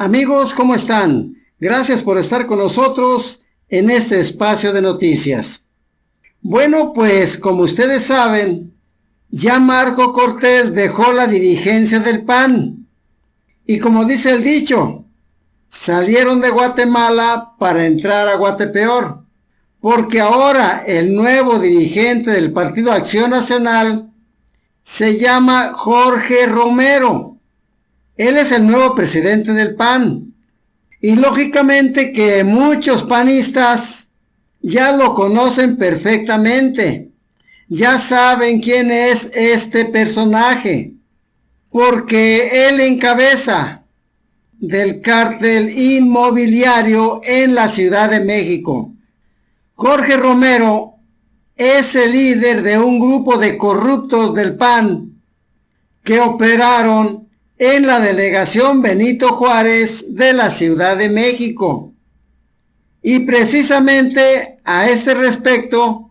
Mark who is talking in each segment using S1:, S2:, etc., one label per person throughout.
S1: Amigos, ¿cómo están? Gracias por estar con nosotros en este espacio de noticias. Bueno, pues como ustedes saben, ya Marco Cortés dejó la dirigencia del PAN. Y como dice el dicho, salieron de Guatemala para entrar a Guatepeor, porque ahora el nuevo dirigente del Partido Acción Nacional se llama Jorge Romero. Él es el nuevo presidente del PAN. Y lógicamente que muchos panistas ya lo conocen perfectamente. Ya saben quién es este personaje, porque él encabeza del cártel inmobiliario en la Ciudad de México. Jorge Romero es el líder de un grupo de corruptos del PAN que operaron en la delegación Benito Juárez de la Ciudad de México. Y precisamente a este respecto,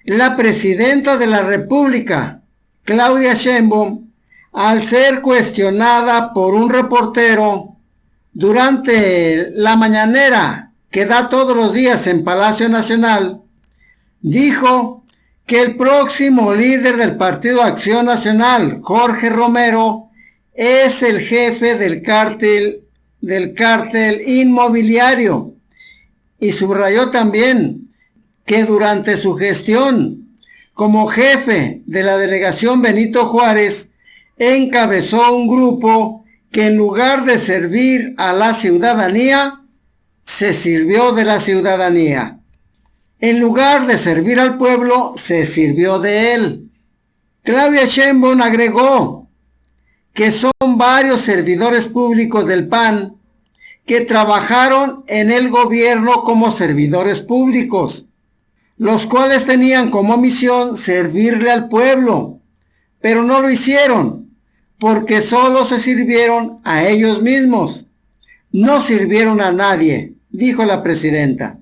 S1: la presidenta de la República, Claudia Sheinbaum, al ser cuestionada por un reportero durante la mañanera que da todos los días en Palacio Nacional, dijo que el próximo líder del Partido Acción Nacional, Jorge Romero, es el jefe del cártel inmobiliario, y subrayó también que durante su gestión como jefe de la delegación Benito Juárez encabezó un grupo que en lugar de servir a la ciudadanía, se sirvió de la ciudadanía. En lugar de servir al pueblo, se sirvió de él. Claudia Sheinbaum agregó que son varios servidores públicos del PAN que trabajaron en el gobierno como servidores públicos, los cuales tenían como misión servirle al pueblo, pero no lo hicieron, porque solo se sirvieron a ellos mismos. No sirvieron a nadie, dijo la presidenta.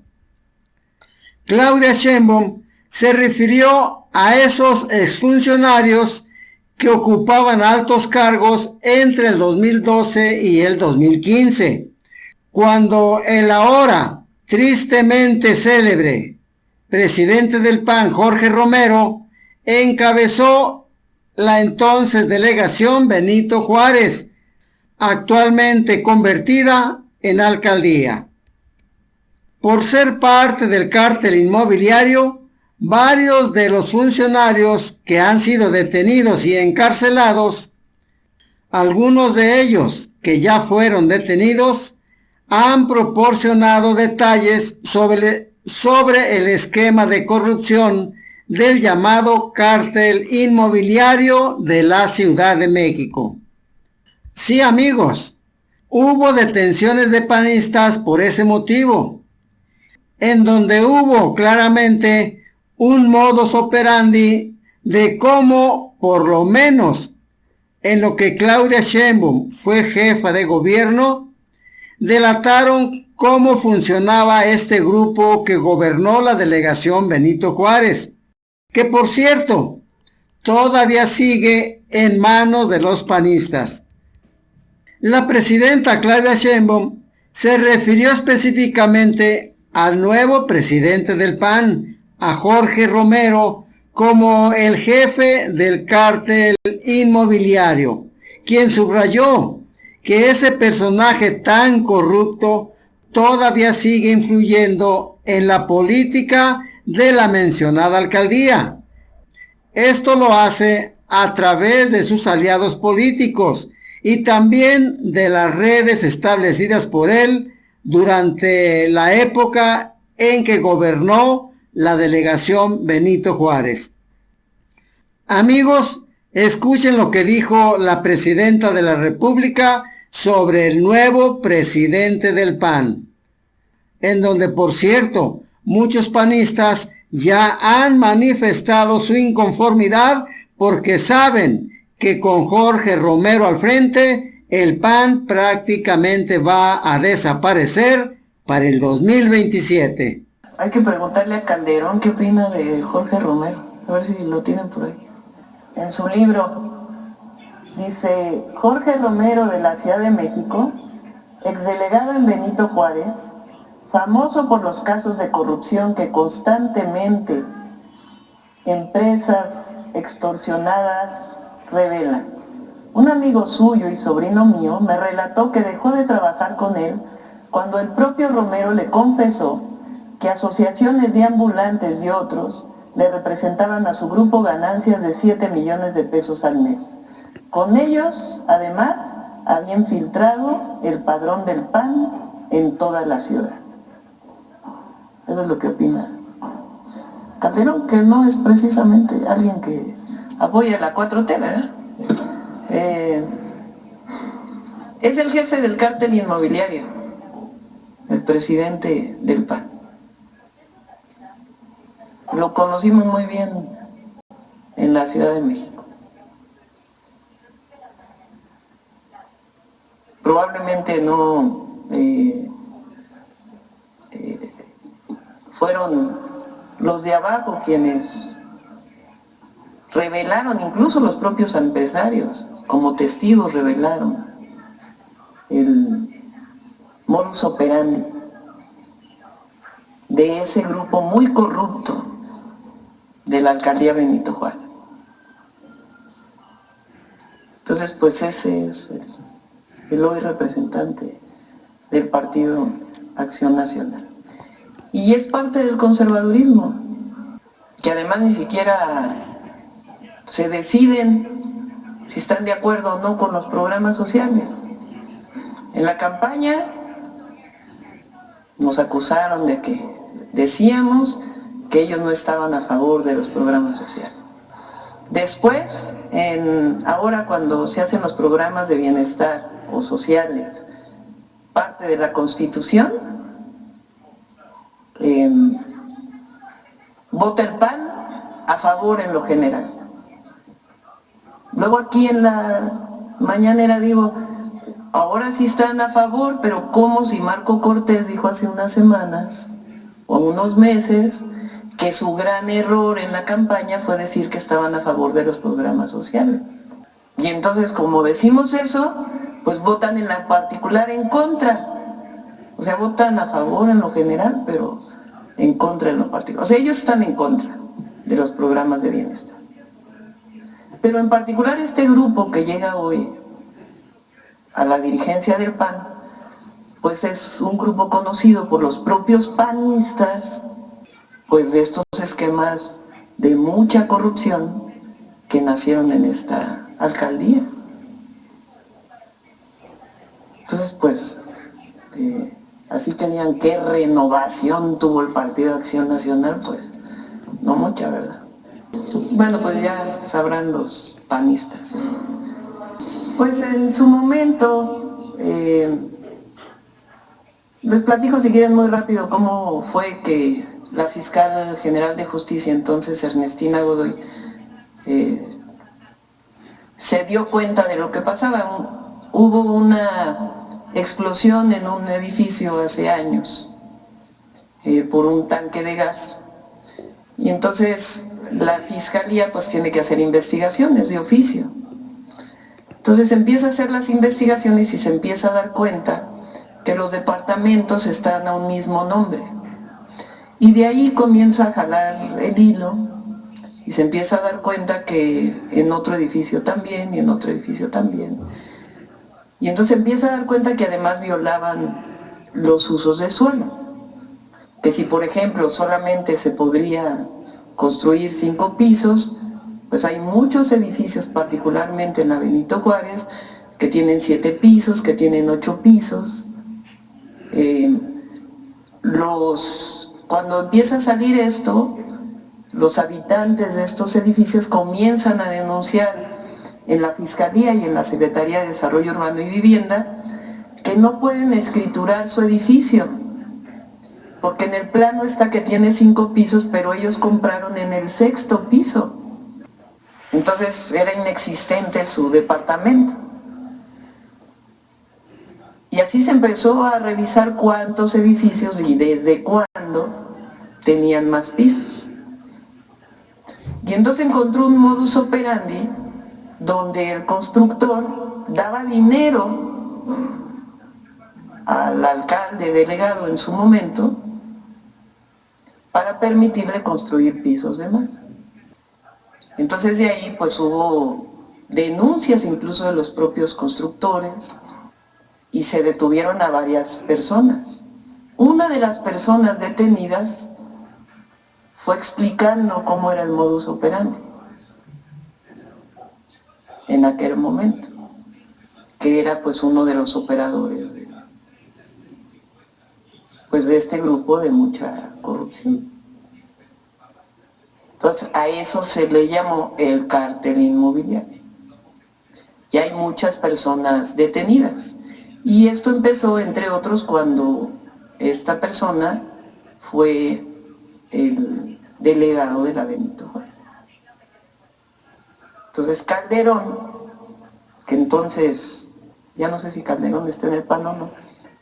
S1: Claudia Sheinbaum se refirió a esos exfuncionarios que ocupaban altos cargos entre el 2012 y el 2015, cuando el ahora tristemente célebre presidente del PAN, Jorge Romero, encabezó la entonces delegación Benito Juárez, actualmente convertida en alcaldía. Por ser parte del cártel inmobiliario, varios de los funcionarios que han sido detenidos y encarcelados, algunos de ellos que ya fueron detenidos, han proporcionado detalles sobre el esquema de corrupción del llamado cártel inmobiliario de la Ciudad de México. Sí, amigos, hubo detenciones de panistas por ese motivo, en donde hubo claramente un modus operandi de cómo, por lo menos en lo que Claudia Sheinbaum fue jefa de gobierno, delataron cómo funcionaba este grupo que gobernó la delegación Benito Juárez, que por cierto, todavía sigue en manos de los panistas. La presidenta Claudia Sheinbaum se refirió específicamente al nuevo presidente del PAN, a Jorge Romero, como el jefe del cártel inmobiliario, quien subrayó que ese personaje tan corrupto todavía sigue influyendo en la política de la mencionada alcaldía. Esto lo hace a través de sus aliados políticos y también de las redes establecidas por él durante la época en que gobernó la delegación Benito Juárez. Amigos, escuchen lo que dijo la presidenta de la República sobre el nuevo presidente del PAN, en donde, por cierto, muchos panistas ya han manifestado su inconformidad porque saben que con Jorge Romero al frente, el PAN prácticamente va a desaparecer para el 2027.
S2: Hay que preguntarle a Calderón qué opina de Jorge Romero, a ver si lo tienen por ahí. En su libro dice, Jorge Romero de la Ciudad de México exdelegado en Benito Juárez, famoso por los casos de corrupción que constantemente empresas extorsionadas revelan. Un amigo suyo y sobrino mío me relató que dejó de trabajar con él cuando el propio Romero le confesó que asociaciones de ambulantes y otros le representaban a su grupo ganancias de 7 millones de pesos al mes. Con ellos, además, habían filtrado el padrón del PAN en toda la ciudad. Eso es lo que opina Calderón, que no es precisamente alguien que apoya la 4T, ¿verdad? Es el jefe del cártel inmobiliario, el presidente del PAN. Lo conocimos muy bien en la Ciudad de México. Probablemente no fueron los de abajo quienes revelaron, incluso los propios empresarios, como testigos revelaron el modus operandi de ese grupo muy corrupto de la alcaldía Benito Juárez. Entonces, pues ese es el hoy representante del Partido Acción Nacional. Y es parte del conservadurismo, que además ni siquiera se deciden si están de acuerdo o no con los programas sociales. En la campaña nos acusaron de que decíamos que ellos no estaban a favor de los programas sociales. Después, ahora cuando se hacen los programas de bienestar o sociales, parte de la Constitución, vota el PAN a favor en lo general. Luego aquí en la mañanera digo, ahora sí están a favor, pero como si Marco Cortés dijo hace unas semanas o unos meses que su gran error en la campaña fue decir que estaban a favor de los programas sociales. Y entonces, como decimos eso, pues votan en la particular en contra. O sea, votan a favor en lo general, pero en contra en lo particular. O sea, ellos están en contra de los programas de bienestar. Pero en particular este grupo que llega hoy a la dirigencia del PAN, pues es un grupo conocido por los propios panistas, pues de estos esquemas de mucha corrupción que nacieron en esta alcaldía. Entonces, pues, así que digan qué renovación tuvo el Partido de Acción Nacional, pues, no mucha, ¿verdad? Bueno, pues ya sabrán los panistas. Pues en su momento, les platico si quieren muy rápido cómo fue que la fiscal general de justicia, entonces Ernestina Godoy, se dio cuenta de lo que pasaba. Hubo una explosión en un edificio hace años por un tanque de gas, y entonces la fiscalía pues tiene que hacer investigaciones de oficio. Entonces empieza a hacer las investigaciones y se empieza a dar cuenta que los departamentos están a un mismo nombre. Y de ahí comienza a jalar el hilo y se empieza a dar cuenta que en otro edificio también y en otro edificio también. Y entonces empieza a dar cuenta que además violaban los usos de suelo. Que si, por ejemplo, solamente se podría construir 5 pisos, pues hay muchos edificios, particularmente en la Benito Juárez, que tienen 7 pisos, que tienen 8 pisos. Cuando empieza a salir esto, los habitantes de estos edificios comienzan a denunciar en la Fiscalía y en la Secretaría de Desarrollo Urbano y Vivienda que no pueden escriturar su edificio, porque en el plano está que tiene 5 pisos, pero ellos compraron en el 6º piso. Entonces era inexistente su departamento. Y así se empezó a revisar cuántos edificios y desde cuándo tenían más pisos. Y entonces encontró un modus operandi donde el constructor daba dinero al alcalde delegado en su momento para permitirle construir pisos de más. Entonces de ahí pues hubo denuncias incluso de los propios constructores y se detuvieron a varias personas. Una de las personas detenidas fue explicando cómo era el modus operandi en aquel momento, que era pues uno de los operadores de este grupo de mucha corrupción. Entonces a eso se le llamó el cártel inmobiliario. Y hay muchas personas detenidas. Y esto empezó, entre otros, cuando esta persona fue el delegado de la Benito Juárez. Entonces Calderón, que entonces, ya no sé si Calderón está en el PAN o no,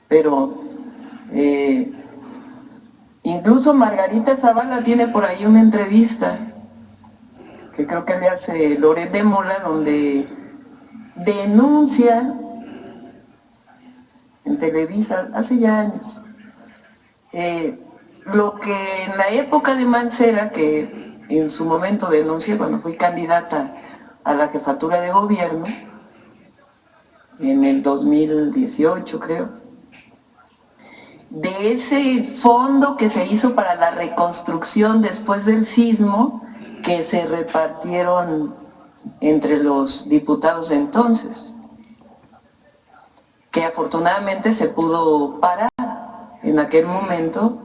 S2: pero incluso Margarita Zavala tiene por ahí una entrevista que creo que le hace Loret de Mola, donde denuncia en Televisa hace ya años lo que en la época de Mancera, que en su momento denuncié cuando fui candidata a la jefatura de gobierno en el 2018 creo, de ese fondo que se hizo para la reconstrucción después del sismo, que se repartieron entre los diputados de entonces, que afortunadamente se pudo parar en aquel momento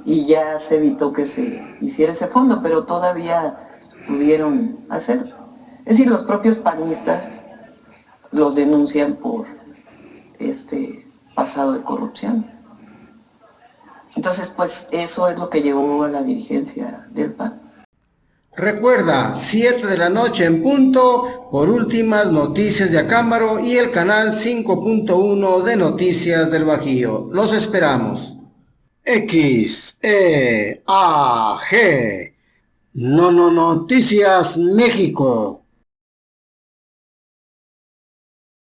S2: y ya se evitó que se hiciera ese fondo, pero todavía pudieron hacerlo. Es decir, los propios panistas los denuncian por este pasado de corrupción. Entonces, pues eso es lo que llevó a la dirigencia del PAN.
S1: Recuerda, 7 de la noche en punto, por últimas noticias de Acámbaro y el canal 5.1 de Noticias del Bajío. Los esperamos. XEAG. Noticias México.